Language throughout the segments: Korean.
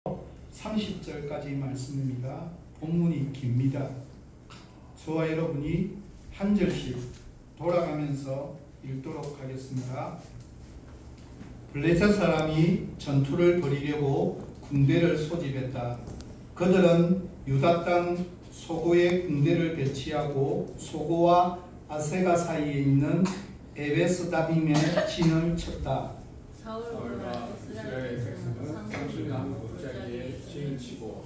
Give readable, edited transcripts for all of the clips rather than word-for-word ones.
30절까지 말씀입니다. 본문이 깁니다. 저와 여러분이 한 절씩 돌아가면서 읽도록 하겠습니다. 블레셋 사람이 전투를 벌이려고 군대를 소집했다. 그들은 유다 땅 소고에 군대를 배치하고 소고와 아세가 사이에 있는 에베스다빔에 진을 쳤다. 사울과 이스라엘 백성은 상수리나무 골짜기에 진을 치고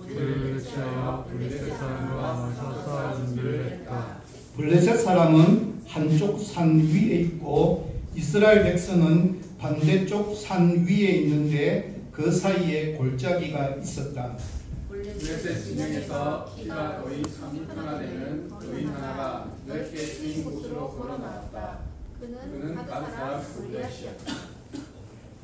그를 치어 블레셋 사람과 맞서 싸울 준비를 했다. 블레셋 사람은 한쪽 산 위에 있고 이스라엘 백성은 반대쪽 산 위에 있는데 그 사이에 골짜기가 있었다. 블레셋 진영에서 키가 거의 3미터나 되는 여인 하나가 넓게 트인 곳으로 걸어 나왔다. 그는 가드 사람 골리앗이었다.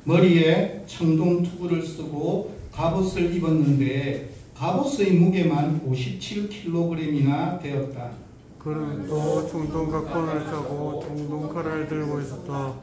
머리에 청동 투구를 쓰고 갑옷을 입었는데 갑옷의 무게만 57kg이나 되었다. 그는 또 청동각권을 차고 청동칼을 들고 있었다.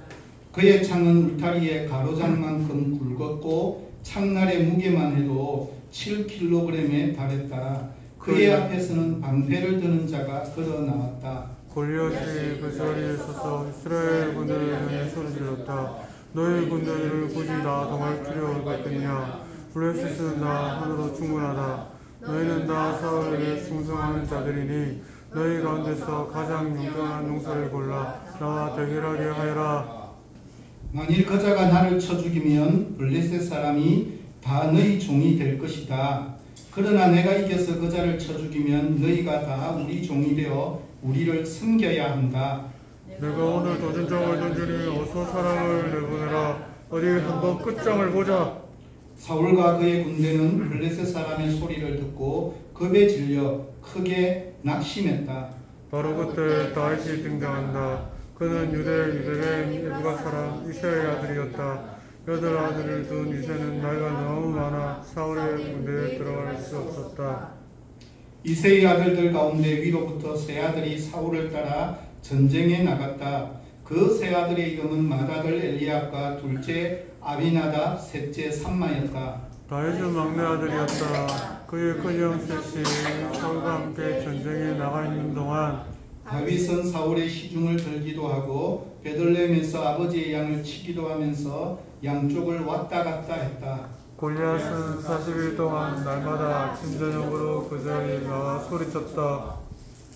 그의 창은 울타리의 가로장만큼 굵었고 창날의 무게만 해도 7kg에 달했다. 그의 앞에서는 방패를 드는 자가 걸어 나왔다. 골리앗이 그 자리에 서서 이스라엘 군대를 향해 소리질렀다. 너희 군대들을 굳이 나 동할 필요가 있겠냐? 블레셋은 나 하나로 충분하다. 너희는 다 사울에게 충성하는 자들이니 너희 가운데서 가장 용감한 용사를 골라 나와 대결하게 하여라. 만일 그자가 나를 쳐 죽이면 블레셋 사람이 다 너희 종이 될 것이다. 그러나 내가 이겨서 그자를 쳐 죽이면 너희가 다 우리 종이 되어 우리를 섬겨야 한다. 내가 오늘 도전장을 던지니 어서 사람을 내보내라. 어디 한번 끝장을 보자. 사울과 그의 군대는 블레셋 사람의 소리를 듣고 겁에 질려 크게 낙심했다. 바로 그때 다윗이 등장한다. 그는 유대 베들레헴 에브가 사람 이새의 아들이었다. 8아들을 둔 이새는 나이가 너무 많아 사울의 군대에 들어갈 수 없었다. 이새의 아들들 가운데 위로부터 세 아들이 사울을 따라 전쟁에 나갔다. 그 세 아들의 이름은 맏아들 엘리압과 둘째 아비나답, 셋째 삼마였다. 다윗은 막내 아들이었다. 그의 큰형 셋이 사울과 함께 전쟁에 나가 있는 동안 다윗은 사울의 시중을 들기도 하고 베들레헴에서 아버지의 양을 치기도 하면서 양쪽을 왔다 갔다 했다. 골리앗은 40일 동안 날마다 아침 저녁으로 그 자리에 나와 소리쳤다.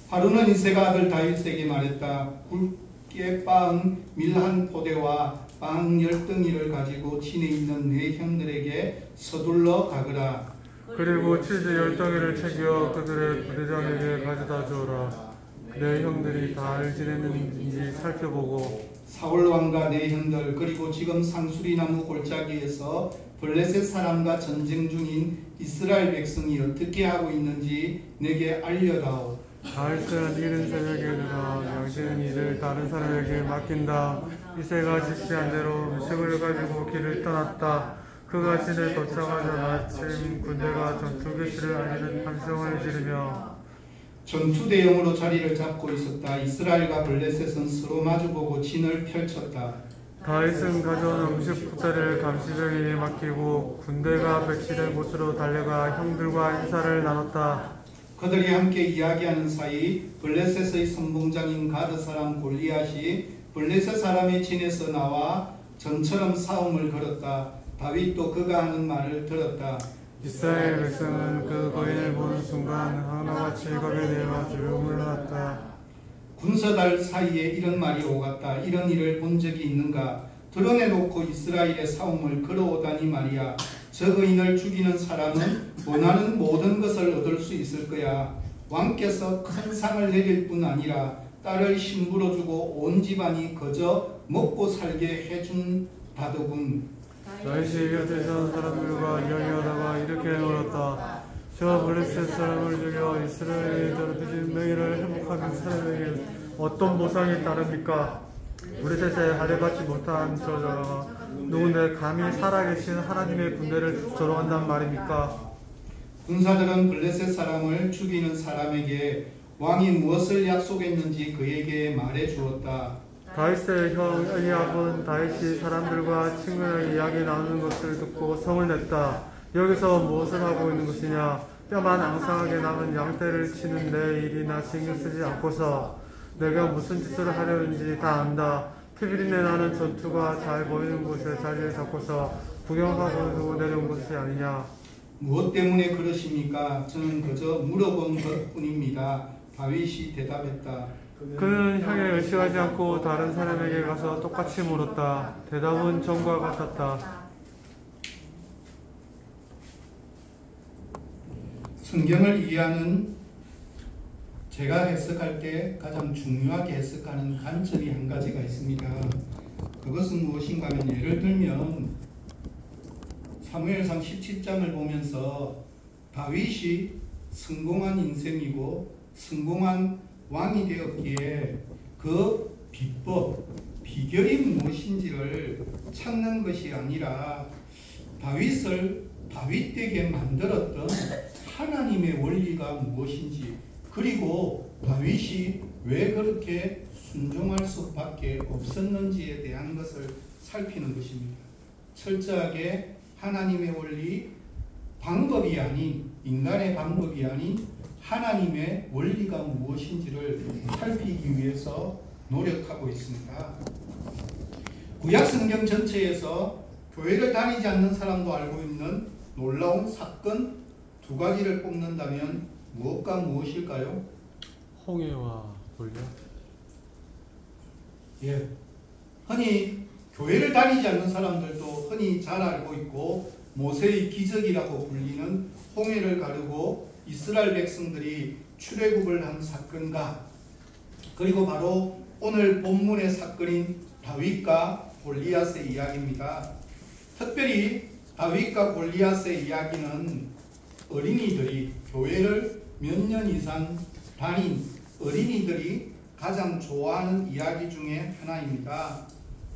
하루는 이새가 아들 다윗에게 말했다. 굵게 빻은 밀 한 포대와 빵 10덩이를 가지고 진에 있는 네 형들에게 서둘러 가거라. 그리고 치즈 10덩이를 챙겨 그들의 부대장에게 가져다 주어라. 내 형들이 잘 지냈는지 살펴보고 사울 왕과 네 형들 그리고 지금 상수리나무 골짜기에서 블레셋 사람과 전쟁 중인 이스라엘 백성이 어떻게 하고 있는지 내게 알려다오. 다윗은 이른 새벽에 일어나 양식은 이를 다른 사람에게 맡긴다. 이새가 지시한 대로 음식을 가지고 길을 떠났다. 그가 진에 도착하자 마침 군대가 전투 개시를 알리는 함성을 지르며 전투 대형으로 자리를 잡고 있었다. 이스라엘과 블레셋은 서로 마주보고 진을 펼쳤다. 다윗은 가져온 음식 포대를 감시병에게 맡기고 군대가 배치된 곳으로 달려가 형들과 인사를 나눴다. 그들이 함께 이야기하는 사이 블레셋의 선봉장인 가드 사람 골리앗이 블레셋 사람의 진에서 나와 전처럼 싸움을 걸었다. 다윗도 그가 하는 말을 들었다. 이스라엘 백성은 그 거인을 보는 순간 하나같이 겁에 대어 뒤로 물러났다. 군사들 사이에 이런 말이 오갔다. 이런 일을 본 적이 있는가? 드러내놓고 이스라엘의 싸움을 걸어오다니 말이야. 저 거인을 죽이는 사람은 원하는 모든 것을 얻을 수 있을 거야. 왕께서 큰 상을 내릴 뿐 아니라 딸을 신부로 주고 온 집안이 거저 먹고 살게 해준다더군. 다윗이 곁에 선 사람들과 이야기하다가 이렇게 물었다. 저 블레셋 사람을 죽여 이스라엘에 떨어뜨린 명예를 회복하는 사람에게 어떤 보상이 따릅니까? 블레셋에 할례받지 못한 저자가 누군데 감히 살아계신 하나님의 군대를 조롱한단 말입니까? 군사들은 블레셋 사람을 죽이는 사람에게 왕이 무엇을 약속했는지 그에게 말해 주었다. 다윗의 형 엘리압은 다윗이 사람들과 친근하게 이야기 나누는 것을 듣고 성을 냈다. 여기서 무엇을 하고 있는 것이냐? 뼈만 앙상하게 남은 양떼를 치는 내 일이나 신경 쓰지 않고서 내가 무슨 짓을 하려는지 다 안다. 피비린내 나는 전투가 잘 보이는 곳에 자리를 잡고서 구경하고 내려온 것이 아니냐? 무엇 때문에 그러십니까? 저는 그저 물어본 것뿐입니다. 다윗이 대답했다. 그는 향해 의식하지 않고 다른 사람에게 가서 똑같이 물었다. 대답은 전과 같았다. 성경을 이해하는 제가 해석할 때 가장 중요하게 해석하는 관점이 한 가지가 있습니다. 그것은 무엇인가 하면 예를 들면 사무엘상 17장을 보면서 다윗이 성공한 인생이고 성공한 왕이 되었기에 그 비법, 비결이 무엇인지를 찾는 것이 아니라 다윗을 다윗되게 만들었던 하나님의 원리가 무엇인지, 그리고 다윗이 왜 그렇게 순종할 수밖에 없었는지에 대한 것을 살피는 것입니다. 철저하게 하나님의 원리, 방법이 아닌, 인간의 방법이 아닌 하나님의 원리가 무엇인지를 살피기 위해서 노력하고 있습니다. 구약 성경 전체에서 교회를 다니지 않는 사람도 알고 있는 놀라운 사건 두 가지를 뽑는다면 무엇과 무엇일까요? 홍해와 골리앗. 예, 흔히 교회를 다니지 않는 사람들도 흔히 잘 알고 있고 모세의 기적이라고 불리는 홍해를 가르고 이스라엘 백성들이 출애굽을 한 사건과, 그리고 바로 오늘 본문의 사건인 다윗과 골리앗의 이야기입니다. 특별히 다윗과 골리앗의 이야기는 어린이들이, 교회를 몇 년 이상 다닌 어린이들이 가장 좋아하는 이야기 중에 하나입니다.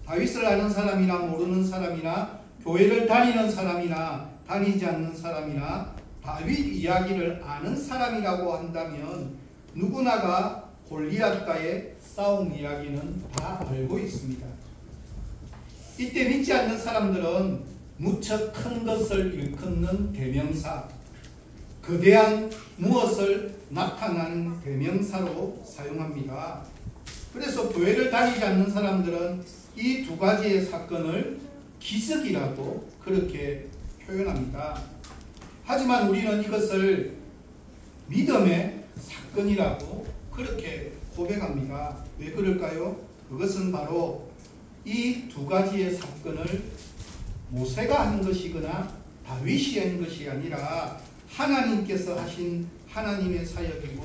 다윗을 아는 사람이나 모르는 사람이나 교회를 다니는 사람이나 다니지 않는 사람이나 다윗 이야기를 아는 사람이라고 한다면 누구나가 골리앗과의 싸움 이야기는 다 알고 있습니다. 이때 믿지 않는 사람들은 무척 큰 것을 일컫는 대명사, 거대한 무엇을 나타나는 대명사로 사용합니다. 그래서 교회를 다니지 않는 사람들은 이 두 가지의 사건을 기적이라고 그렇게 표현합니다. 하지만 우리는 이것을 믿음의 사건이라고 그렇게 고백합니다. 왜 그럴까요? 그것은 바로 이 두 가지의 사건을 모세가 한 것이거나 다윗이 한 것이 아니라 하나님께서 하신 하나님의 사역이고,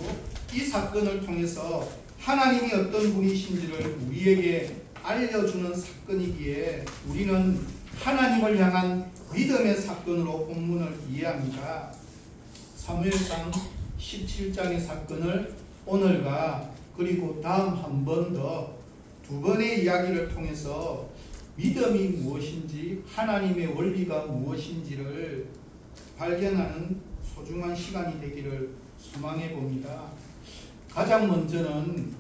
이 사건을 통해서 하나님이 어떤 분이신지를 우리에게 알려주는 사건이기에 우리는 하나님을 향한 믿음의 사건으로 본문을 이해합니다. 사무엘상 17장의 사건을 오늘과 그리고 다음 한 번 더 두 번의 이야기를 통해서 믿음이 무엇인지, 하나님의 원리가 무엇인지를 발견하는 소중한 시간이 되기를 소망해 봅니다. 가장 먼저는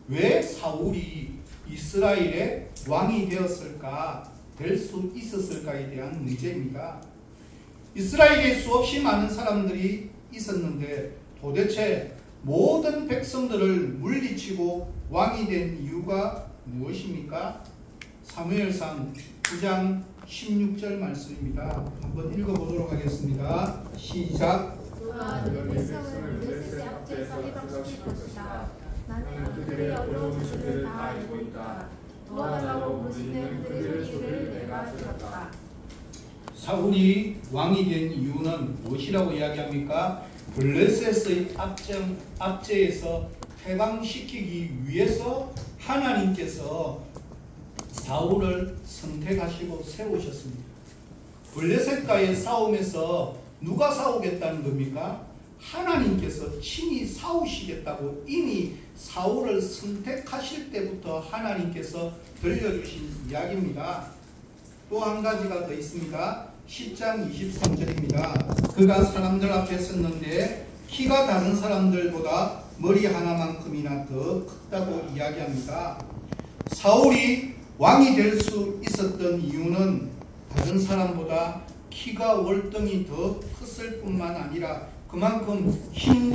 왜 사울이 이스라엘의 왕이 되었을까, 될 수 있었을까에 대한 문제입니다. 이스라엘에 수없이 많은 사람들이 있었는데 도대체 모든 백성들을 물리치고 왕이 된 이유가 무엇입니까? 사무엘상 9장 16절 말씀입니다. 한번 읽어보도록 하겠습니다. 시작. 누가 그 백성을 블레셋의 앞에서 해방시킬 것이다. 나는 그들의 어려운 일을 다 알고 있다. 도와달라고 부르짖는 그들의 소리를 내가 들었다. 사울이 왕이 된 이유는 무엇이라고 이야기합니까? 블레셋의 압제에서 해방시키기 위해서 하나님께서 사울을 선택하시고 세우셨습니다. 블레셋과의 싸움에서 누가 싸우겠다는 겁니까? 하나님께서 친히 싸우시겠다고 이미 사울을 선택하실 때부터 하나님께서 들려주신 이야기입니다. 또 한 가지가 더 있습니다. 10장 23절입니다. 그가 사람들 앞에 섰는데 키가 다른 사람들보다 머리 하나만큼이나 더 컸다고 이야기합니다. 사울이 왕이 될 수 있었던 이유는 다른 사람보다 키가 월등히 더 컸을 뿐만 아니라 그만큼 힘도